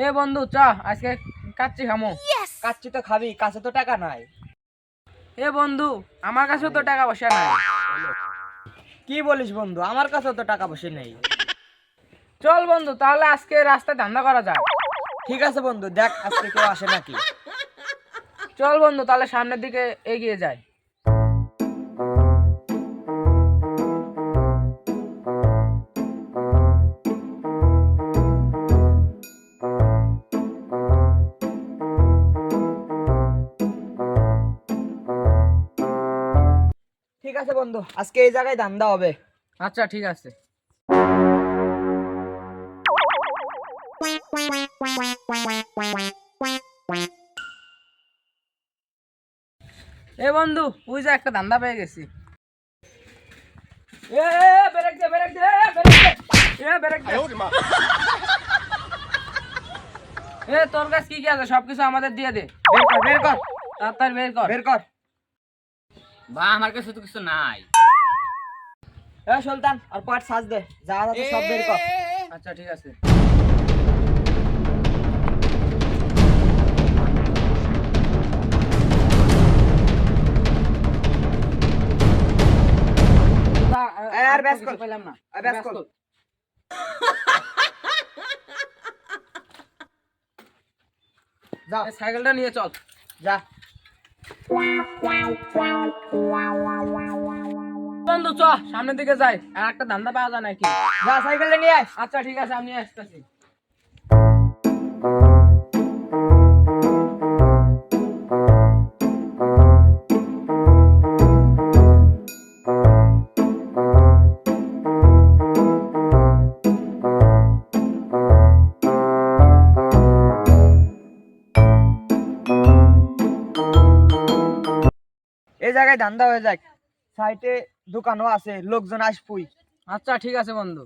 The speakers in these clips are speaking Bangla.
এ বন্ধু চ আজকে কাচ্চি খামো। কাচ্চি তো খাবি, কাছে তো টাকা নাই। এ বন্ধু আমার কাছেও তো টাকা পয়সা নাই। কি বলিস বন্ধু, আমার কাছে তো টাকা পয়সা নেই। চল বন্ধু তাহলে আজকে রাস্তায় ধান্দা করা যায়। ঠিক আছে বন্ধু, দেখ আজকে কেউ আসে নাকি। চল বন্ধু তাহলে সামনের দিকে এগিয়ে যাই। ঠিক আছে বন্ধু, আজকে এই জায়গায় ধান্দা হবে। আচ্ছা ঠিক আছে। এ বন্ধু ওই যে একটা ধান্দা পেয়ে গেছি। এ ব্রেক দে ব্রেক দে ব্রেক দে। এ তোর কাছে কি কি আছে সবকিছু আমাদের দিয়ে দে। বের কর তাড়াতাড়ি বের কর। বের কর। বা আমার কাছে তো কিছু নাই। এ সুলতান, আর পাট সাজ দে, যা আছে সব বের কর। আচ্ছা ঠিক আছে। আর ব্যাস কর। পেলাম না। আর ব্যাস কর। যা এই সাইকেলটা নিয়ে চল। যা। বন্ধু চ সামনের দিকে যাই, আর একটা ধান্দা পাওয়া যায় নাকি। যা সাইকেলটা নিয়ে আস। আচ্ছা ঠিক আছে আমি আসতেছি। এই জায়গায় ধান্দা হয়ে যাক, সাইডে দোকানও আছে, লোকজন আসবই। আচ্ছা ঠিক আছে বন্ধু।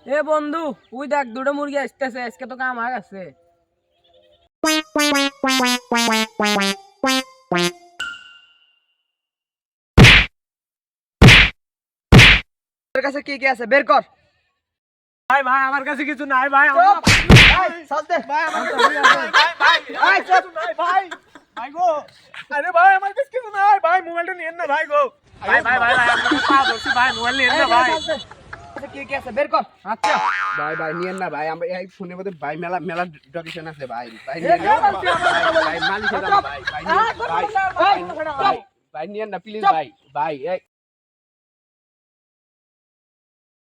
এ বন্ধু ওই দেখ দুটো মুরগি আসতেছে, আজকে তো কাম হয়ে গেছে। তোর কাছে কি কি আছে বের কর। ভাই ভাই আমার কাছে কিছু নাই ভাই। চুপ! এই, সাজ দে। ভাই আমার কাছে ভাই এই, চুপ! নাই ভাই। ভাই গো, আরে ভাই আমার কাছে কিছু নাই ভাই, মোবাইলটা নিয়েন না ভাই গো। ভাই ভাই ভাই ভাই আমি পা ধরছি ভাই, মোবাইল নিয়েন না ভাই। সাজ দে। আচ্ছা, কি কি আছে বের কর। আচ্ছা ভাই ভাই নিয়েন না ভাই, আমরা এই ফোনের মধ্যে ভাই মেলা মেলা ডকুমেন্ট আছে ভাই। ভাই এ, নিয়েন না বলছি, আমার ভাই, ভাই মালিকের দাম চুপ! ভাই। ভাই এই, নিয়েন ভাই, এই, ভাই ভাই নিয়েন না প্লিজ ভাই। ভাই এই